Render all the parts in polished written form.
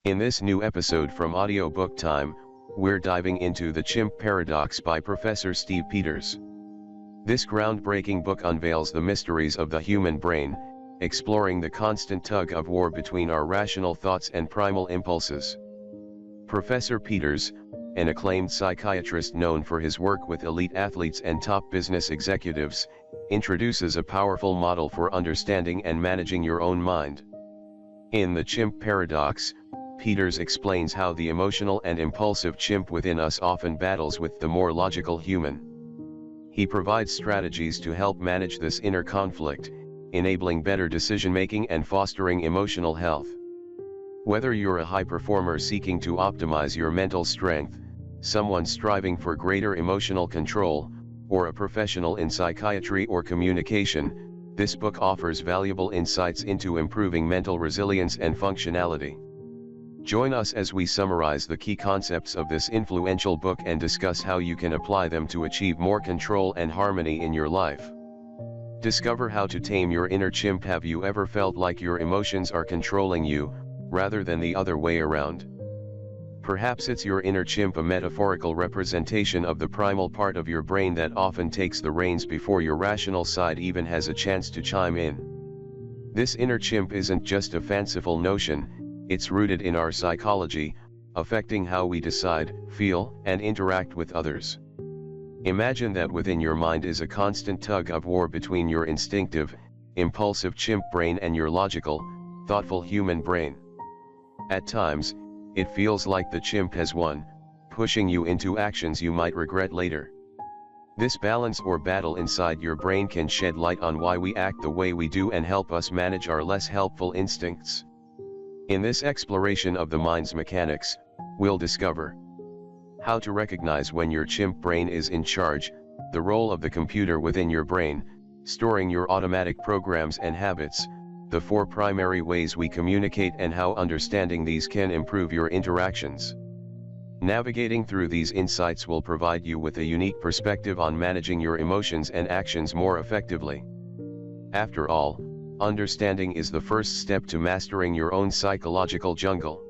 In this new episode from Audiobook Time, we're diving into The Chimp Paradox by Professor Steve Peters. This groundbreaking book unveils the mysteries of the human brain, exploring the constant tug of war between our rational thoughts and primal impulses. Professor Peters, an acclaimed psychiatrist known for his work with elite athletes and top business executives, introduces a powerful model for understanding and managing your own mind. In The Chimp Paradox, Peters explains how the emotional and impulsive chimp within us often battles with the more logical human. He provides strategies to help manage this inner conflict, enabling better decision-making and fostering emotional health. Whether you're a high performer seeking to optimize your mental strength, someone striving for greater emotional control, or a professional in psychiatry or communication, this book offers valuable insights into improving mental resilience and functionality. Join us as we summarize the key concepts of this influential book and discuss how you can apply them to achieve more control and harmony in your life. Discover how to tame your inner chimp. Have you ever felt like your emotions are controlling you, rather than the other way around? Perhaps it's your inner chimp, a metaphorical representation of the primal part of your brain that often takes the reins before your rational side even has a chance to chime in. This inner chimp isn't just a fanciful notion, it's rooted in our psychology, affecting how we decide, feel, and interact with others. Imagine that within your mind is a constant tug of war between your instinctive, impulsive chimp brain and your logical, thoughtful human brain. At times, it feels like the chimp has won, pushing you into actions you might regret later. This balance or battle inside your brain can shed light on why we act the way we do and help us manage our less helpful instincts. In this exploration of the mind's mechanics, we'll discover how to recognize when your chimp brain is in charge, the role of the computer within your brain, storing your automatic programs and habits, the 4 primary ways we communicate and how understanding these can improve your interactions. Navigating through these insights will provide you with a unique perspective on managing your emotions and actions more effectively. After all, understanding is the first step to mastering your own psychological jungle.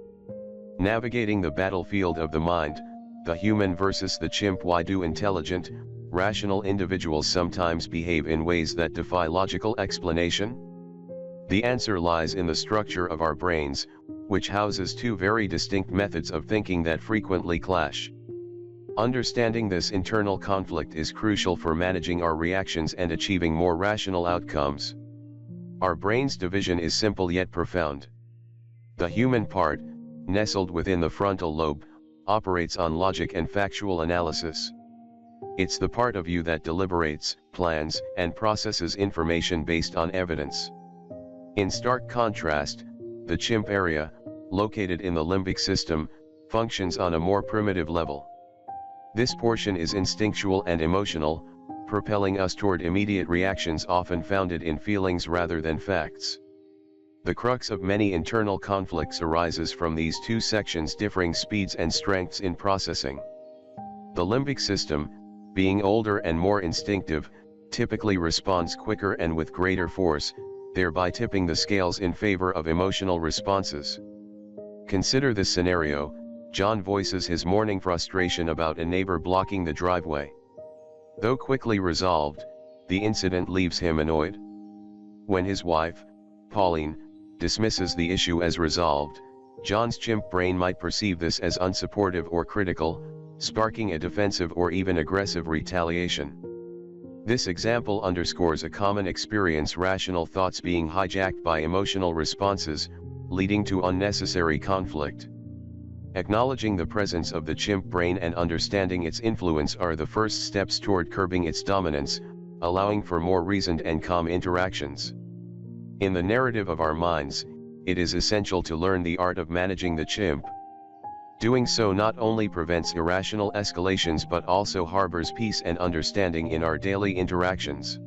Navigating the battlefield of the mind, the human versus the chimp. Why do intelligent, rational individuals sometimes behave in ways that defy logical explanation? The answer lies in the structure of our brains, which houses 2 very distinct methods of thinking that frequently clash. Understanding this internal conflict is crucial for managing our reactions and achieving more rational outcomes. Our brain's division is simple yet profound. The human part, nestled within the frontal lobe, operates on logic and factual analysis. It's the part of you that deliberates, plans, and processes information based on evidence. In stark contrast, the chimp area, located in the limbic system, functions on a more primitive level. This portion is instinctual and emotional, propelling us toward immediate reactions often founded in feelings rather than facts. The crux of many internal conflicts arises from these 2 sections' differing speeds and strengths in processing. The limbic system, being older and more instinctive, typically responds quicker and with greater force, thereby tipping the scales in favor of emotional responses. Consider this scenario: John voices his morning frustration about a neighbor blocking the driveway. Though quickly resolved, the incident leaves him annoyed. When his wife, Pauline, dismisses the issue as resolved, John's chimp brain might perceive this as unsupportive or critical, sparking a defensive or even aggressive retaliation. This example underscores a common experience: rational thoughts being hijacked by emotional responses, leading to unnecessary conflict. Acknowledging the presence of the chimp brain and understanding its influence are the first steps toward curbing its dominance, allowing for more reasoned and calm interactions. In the narrative of our minds, it is essential to learn the art of managing the chimp. Doing so not only prevents irrational escalations but also harbors peace and understanding in our daily interactions.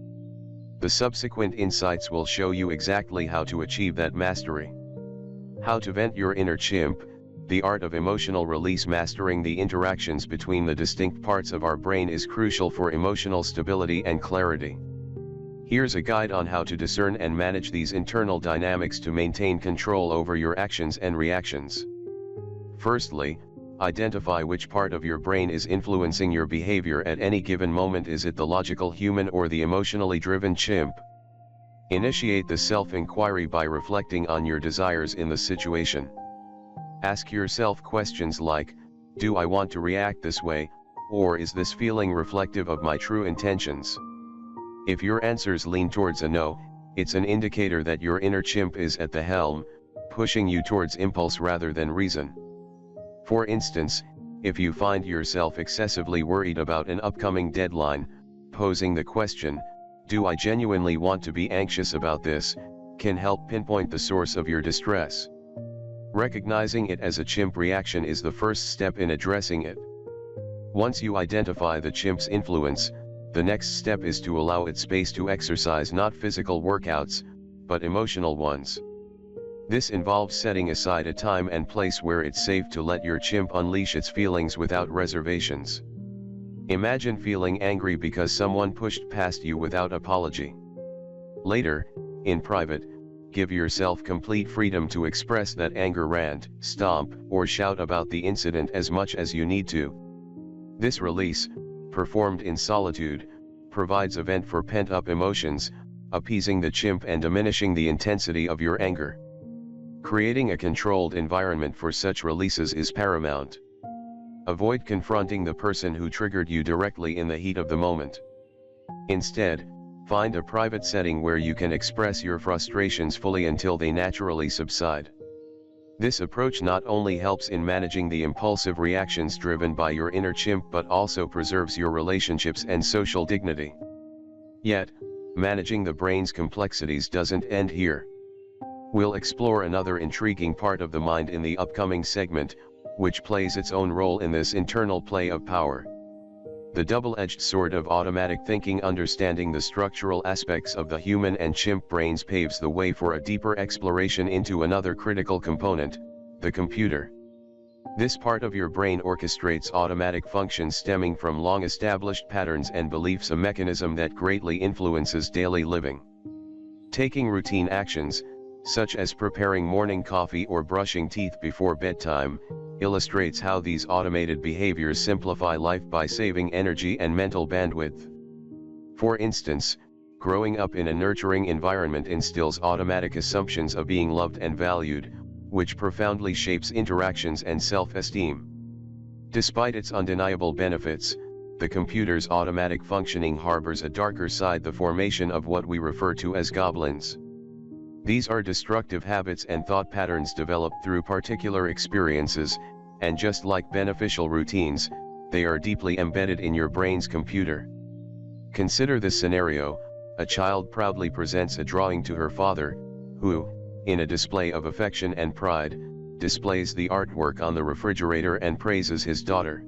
The subsequent insights will show you exactly how to achieve that mastery. How to vent your inner chimp, the art of emotional release. Mastering the interactions between the distinct parts of our brain is crucial for emotional stability and clarity. Here's a guide on how to discern and manage these internal dynamics to maintain control over your actions and reactions. Firstly, identify which part of your brain is influencing your behavior at any given moment. Is it the logical human or the emotionally driven chimp? Initiate the self-inquiry by reflecting on your desires in the situation. Ask yourself questions like, do I want to react this way, or is this feeling reflective of my true intentions? If your answers lean towards a no, it's an indicator that your inner chimp is at the helm, pushing you towards impulse rather than reason. For instance, if you find yourself excessively worried about an upcoming deadline, posing the question, do I genuinely want to be anxious about this, can help pinpoint the source of your distress. Recognizing it as a chimp reaction is the first step in addressing it. Once you identify the chimp's influence, the next step is to allow it space to exercise not physical workouts, but emotional ones. This involves setting aside a time and place where it's safe to let your chimp unleash its feelings without reservations. Imagine feeling angry because someone pushed past you without apology. Later, in private, give yourself complete freedom to express that anger, rant, stomp, or shout about the incident as much as you need to. This release, performed in solitude, provides a vent for pent-up emotions, appeasing the chimp and diminishing the intensity of your anger. Creating a controlled environment for such releases is paramount. Avoid confronting the person who triggered you directly in the heat of the moment. Instead, find a private setting where you can express your frustrations fully until they naturally subside. This approach not only helps in managing the impulsive reactions driven by your inner chimp but also preserves your relationships and social dignity. Yet, managing the brain's complexities doesn't end here. We'll explore another intriguing part of the mind in the upcoming segment, which plays its own role in this internal play of power. The double-edged sword of automatic thinking. Understanding the structural aspects of the human and chimp brains paves the way for a deeper exploration into another critical component, the computer. This part of your brain orchestrates automatic functions stemming from long-established patterns and beliefs, a mechanism that greatly influences daily living. Taking routine actions, such as preparing morning coffee or brushing teeth before bedtime, illustrates how these automated behaviors simplify life by saving energy and mental bandwidth. For instance, growing up in a nurturing environment instills automatic assumptions of being loved and valued, which profoundly shapes interactions and self-esteem. Despite its undeniable benefits, the computer's automatic functioning harbors a darker side: the formation of what we refer to as goblins. These are destructive habits and thought patterns developed through particular experiences, and just like beneficial routines, they are deeply embedded in your brain's computer. Consider this scenario: a child proudly presents a drawing to her father, who, in a display of affection and pride, displays the artwork on the refrigerator and praises his daughter.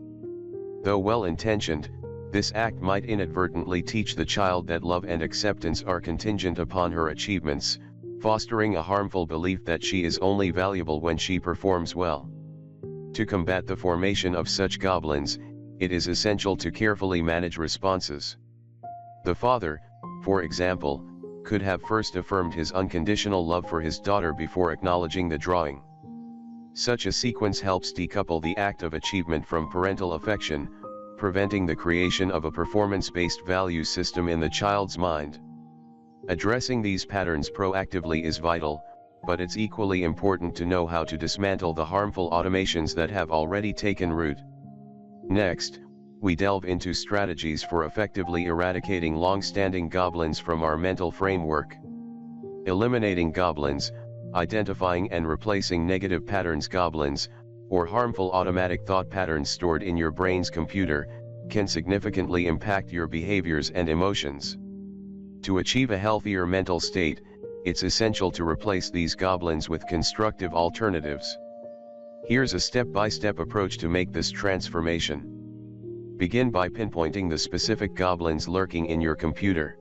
Though well-intentioned, this act might inadvertently teach the child that love and acceptance are contingent upon her achievements, fostering a harmful belief that she is only valuable when she performs well. To combat the formation of such goblins, it is essential to carefully manage responses. The father, for example, could have first affirmed his unconditional love for his daughter before acknowledging the drawing. Such a sequence helps decouple the act of achievement from parental affection, preventing the creation of a performance-based value system in the child's mind. Addressing these patterns proactively is vital, but it's equally important to know how to dismantle the harmful automations that have already taken root. Next, we delve into strategies for effectively eradicating long-standing goblins from our mental framework. Eliminating goblins, identifying and replacing negative patterns. Goblins, or harmful automatic thought patterns stored in your brain's computer, can significantly impact your behaviors and emotions. To achieve a healthier mental state, it's essential to replace these goblins with constructive alternatives. Here's a step-by-step approach to make this transformation. Begin by pinpointing the specific goblins lurking in your computer.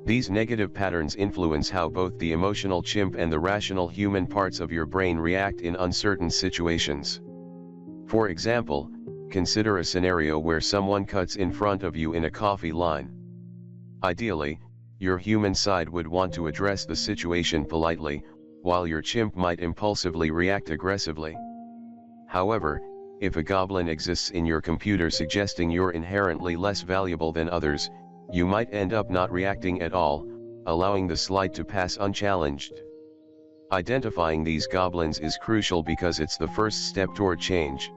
These negative patterns influence how both the emotional chimp and the rational human parts of your brain react in uncertain situations. For example, consider a scenario where someone cuts in front of you in a coffee line. Ideally, your human side would want to address the situation politely, while your chimp might impulsively react aggressively. However, if a goblin exists in your computer suggesting you're inherently less valuable than others, you might end up not reacting at all, allowing the slight to pass unchallenged. Identifying these goblins is crucial because it's the first step toward change.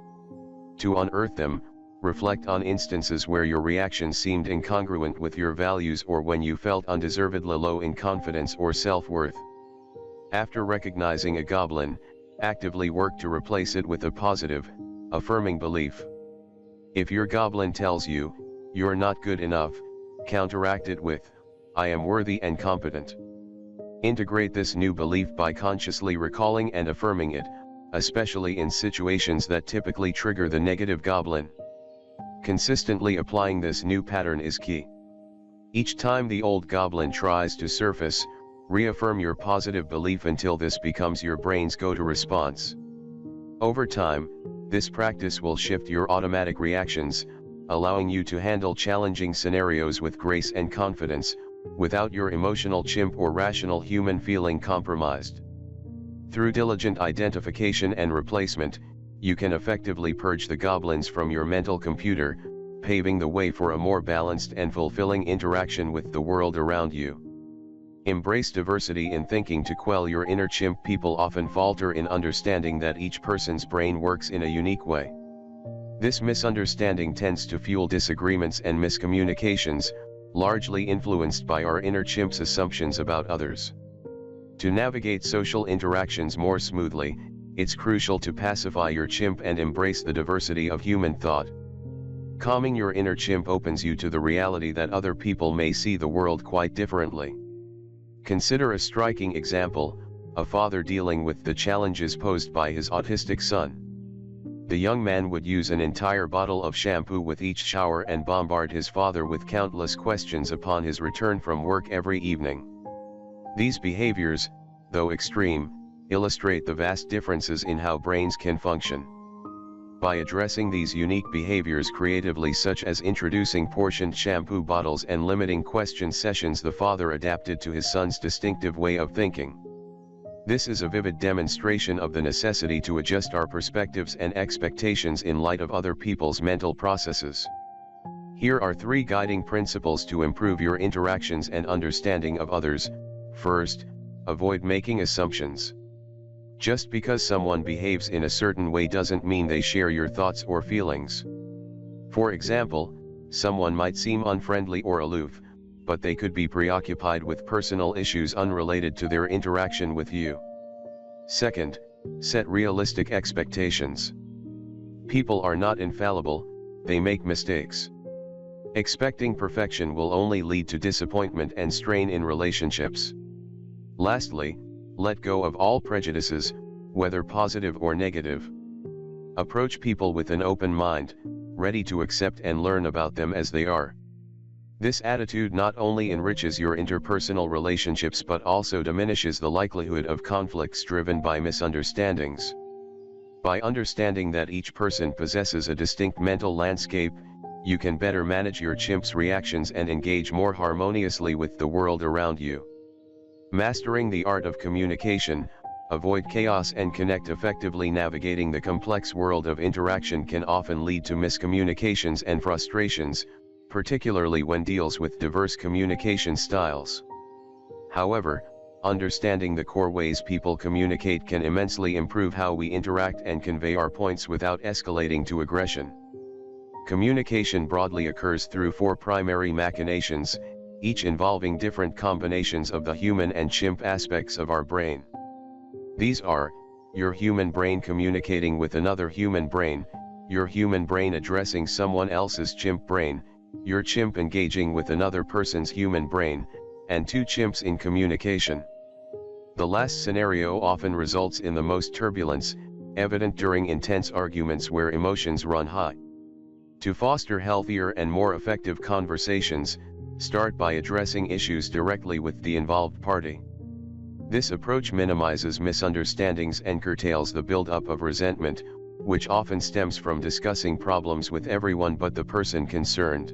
To unearth them, reflect on instances where your reaction seemed incongruent with your values or when you felt undeservedly low in confidence or self-worth. After recognizing a goblin, actively work to replace it with a positive, affirming belief. If your goblin tells you, "You're not good enough," counteract it with, "I am worthy and competent." Integrate this new belief by consciously recalling and affirming it, especially in situations that typically trigger the negative goblin. Consistently applying this new pattern is key. Each time the old goblin tries to surface, reaffirm your positive belief until this becomes your brain's go-to response. Over time, this practice will shift your automatic reactions, allowing you to handle challenging scenarios with grace and confidence, without your emotional chimp or rational human feeling compromised. Through diligent identification and replacement, you can effectively purge the goblins from your mental computer, paving the way for a more balanced and fulfilling interaction with the world around you. Embrace diversity in thinking to quell your inner chimp. People often falter in understanding that each person's brain works in a unique way. This misunderstanding tends to fuel disagreements and miscommunications, largely influenced by our inner chimp's assumptions about others. To navigate social interactions more smoothly, it's crucial to pacify your chimp and embrace the diversity of human thought. Calming your inner chimp opens you to the reality that other people may see the world quite differently. Consider a striking example: a father dealing with the challenges posed by his autistic son. The young man would use an entire bottle of shampoo with each shower and bombard his father with countless questions upon his return from work every evening. These behaviors, though extreme, illustrate the vast differences in how brains can function. By addressing these unique behaviors creatively, such as introducing portioned shampoo bottles and limiting question sessions, the father adapted to his son's distinctive way of thinking. This is a vivid demonstration of the necessity to adjust our perspectives and expectations in light of other people's mental processes. Here are 3 guiding principles to improve your interactions and understanding of others. First, avoid making assumptions. Just because someone behaves in a certain way doesn't mean they share your thoughts or feelings. For example, someone might seem unfriendly or aloof, but they could be preoccupied with personal issues unrelated to their interaction with you. Second, set realistic expectations. People are not infallible, they make mistakes. Expecting perfection will only lead to disappointment and strain in relationships. Lastly, let go of all prejudices, whether positive or negative. Approach people with an open mind, ready to accept and learn about them as they are. This attitude not only enriches your interpersonal relationships but also diminishes the likelihood of conflicts driven by misunderstandings. By understanding that each person possesses a distinct mental landscape, you can better manage your chimp's reactions and engage more harmoniously with the world around you. Mastering the art of communication, avoid chaos and connect effectively. Navigating the complex world of interaction can often lead to miscommunications and frustrations, particularly when deals with diverse communication styles. However, understanding the core ways people communicate can immensely improve how we interact and convey our points without escalating to aggression. Communication broadly occurs through 4 primary machinations, each involving different combinations of the human and chimp aspects of our brain. These are: your human brain communicating with another human brain, your human brain addressing someone else's chimp brain, your chimp engaging with another person's human brain, and 2 chimps in communication. The last scenario often results in the most turbulence, evident during intense arguments where emotions run high. To foster healthier and more effective conversations, start by addressing issues directly with the involved party. This approach minimizes misunderstandings and curtails the build-up of resentment, which often stems from discussing problems with everyone but the person concerned.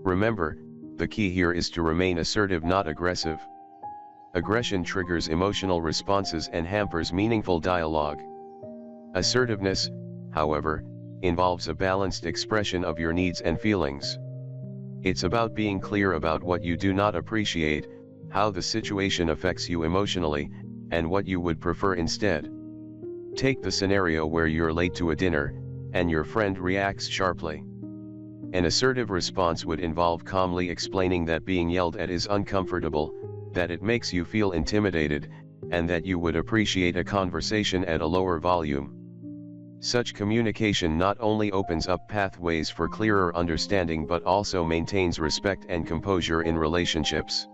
Remember, the key here is to remain assertive, not aggressive. Aggression triggers emotional responses and hampers meaningful dialogue. Assertiveness, however, involves a balanced expression of your needs and feelings. It's about being clear about what you do not appreciate, how the situation affects you emotionally, and what you would prefer instead. Take the scenario where you're late to a dinner, and your friend reacts sharply. An assertive response would involve calmly explaining that being yelled at is uncomfortable, that it makes you feel intimidated, and that you would appreciate a conversation at a lower volume. Such communication not only opens up pathways for clearer understanding but also maintains respect and composure in relationships.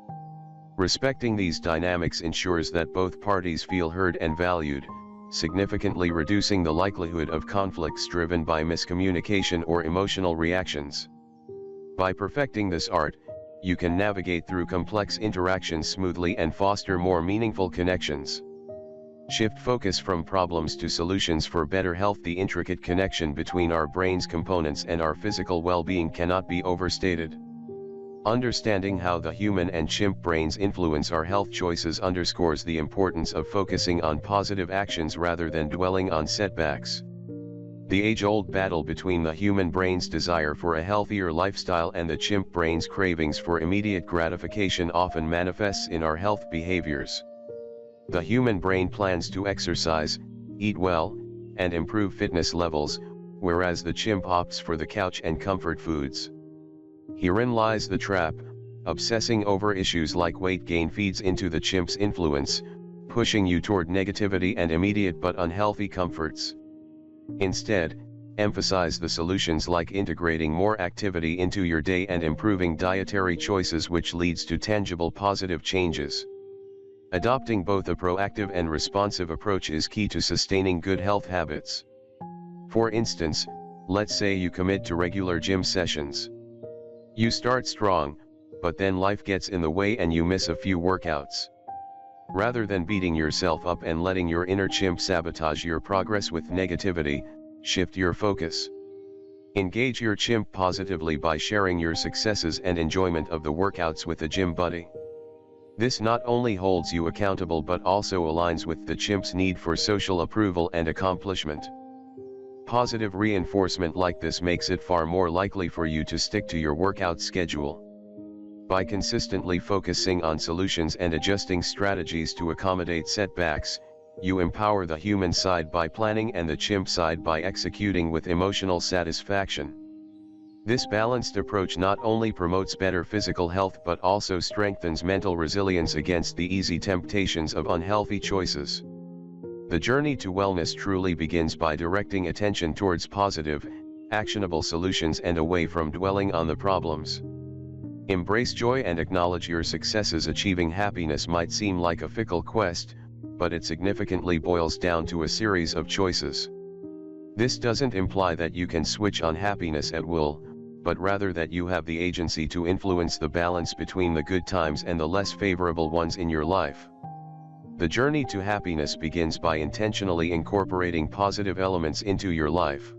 Respecting these dynamics ensures that both parties feel heard and valued, significantly reducing the likelihood of conflicts driven by miscommunication or emotional reactions. By perfecting this art, you can navigate through complex interactions smoothly and foster more meaningful connections. Shift focus from problems to solutions for better health. The intricate connection between our brain's components and our physical well-being cannot be overstated. Understanding how the human and chimp brains influence our health choices underscores the importance of focusing on positive actions rather than dwelling on setbacks. The age-old battle between the human brain's desire for a healthier lifestyle and the chimp brain's cravings for immediate gratification often manifests in our health behaviors. The human brain plans to exercise, eat well, and improve fitness levels, whereas the chimp opts for the couch and comfort foods. Herein lies the trap. Obsessing over issues like weight gain feeds into the chimp's influence, pushing you toward negativity and immediate but unhealthy comforts. Instead, emphasize the solutions like integrating more activity into your day and improving dietary choices, which leads to tangible positive changes. Adopting both a proactive and responsive approach is key to sustaining good health habits. For instance, let's say you commit to regular gym sessions. You start strong, but then life gets in the way and you miss a few workouts. Rather than beating yourself up and letting your inner chimp sabotage your progress with negativity, shift your focus. Engage your chimp positively by sharing your successes and enjoyment of the workouts with a gym buddy. This not only holds you accountable but also aligns with the chimp's need for social approval and accomplishment. Positive reinforcement like this makes it far more likely for you to stick to your workout schedule. By consistently focusing on solutions and adjusting strategies to accommodate setbacks, you empower the human side by planning and the chimp side by executing with emotional satisfaction. This balanced approach not only promotes better physical health but also strengthens mental resilience against the easy temptations of unhealthy choices. The journey to wellness truly begins by directing attention towards positive, actionable solutions and away from dwelling on the problems. Embrace joy and acknowledge your successes. Achieving happiness might seem like a fickle quest, but it significantly boils down to a series of choices. This doesn't imply that you can switch on happiness at will, but rather that you have the agency to influence the balance between the good times and the less favorable ones in your life. The journey to happiness begins by intentionally incorporating positive elements into your life.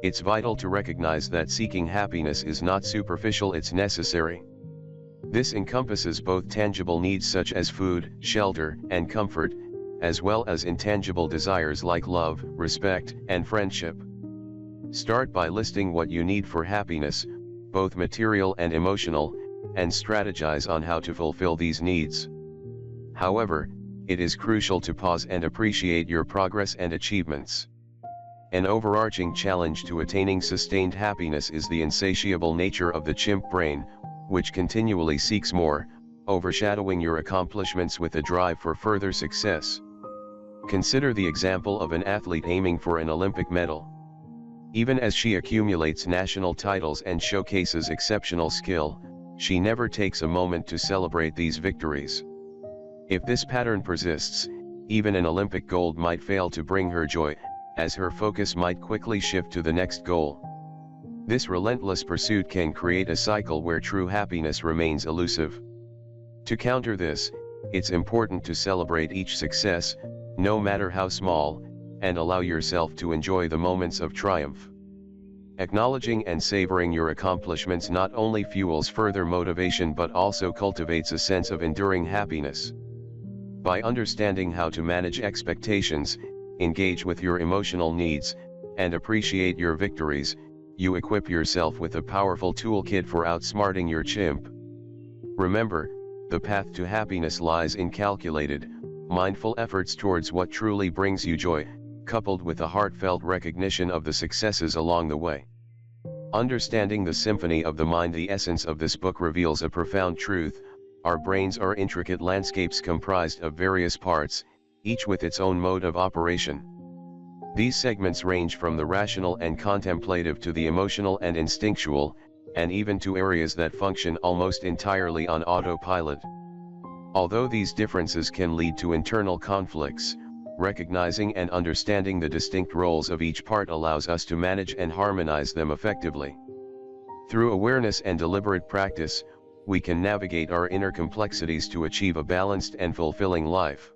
It's vital to recognize that seeking happiness is not superficial, it's necessary. This encompasses both tangible needs such as food, shelter, and comfort, as well as intangible desires like love, respect, and friendship. Start by listing what you need for happiness, both material and emotional, and strategize on how to fulfill these needs. However, it is crucial to pause and appreciate your progress and achievements. An overarching challenge to attaining sustained happiness is the insatiable nature of the chimp brain, which continually seeks more, overshadowing your accomplishments with a drive for further success. Consider the example of an athlete aiming for an Olympic medal. Even as she accumulates national titles and showcases exceptional skill, she never takes a moment to celebrate these victories. If this pattern persists, even an Olympic gold might fail to bring her joy, as her focus might quickly shift to the next goal. This relentless pursuit can create a cycle where true happiness remains elusive. To counter this, it's important to celebrate each success, no matter how small, and allow yourself to enjoy the moments of triumph. Acknowledging and savoring your accomplishments not only fuels further motivation but also cultivates a sense of enduring happiness. By understanding how to manage expectations, engage with your emotional needs, and appreciate your victories, you equip yourself with a powerful toolkit for outsmarting your chimp. Remember, the path to happiness lies in calculated, mindful efforts towards what truly brings you joy, coupled with a heartfelt recognition of the successes along the way. Understanding the symphony of the mind. The essence of this book reveals a profound truth: our brains are intricate landscapes comprised of various parts, each with its own mode of operation. These segments range from the rational and contemplative to the emotional and instinctual, and even to areas that function almost entirely on autopilot. Although these differences can lead to internal conflicts, recognizing and understanding the distinct roles of each part allows us to manage and harmonize them effectively. Through awareness and deliberate practice, we can navigate our inner complexities to achieve a balanced and fulfilling life.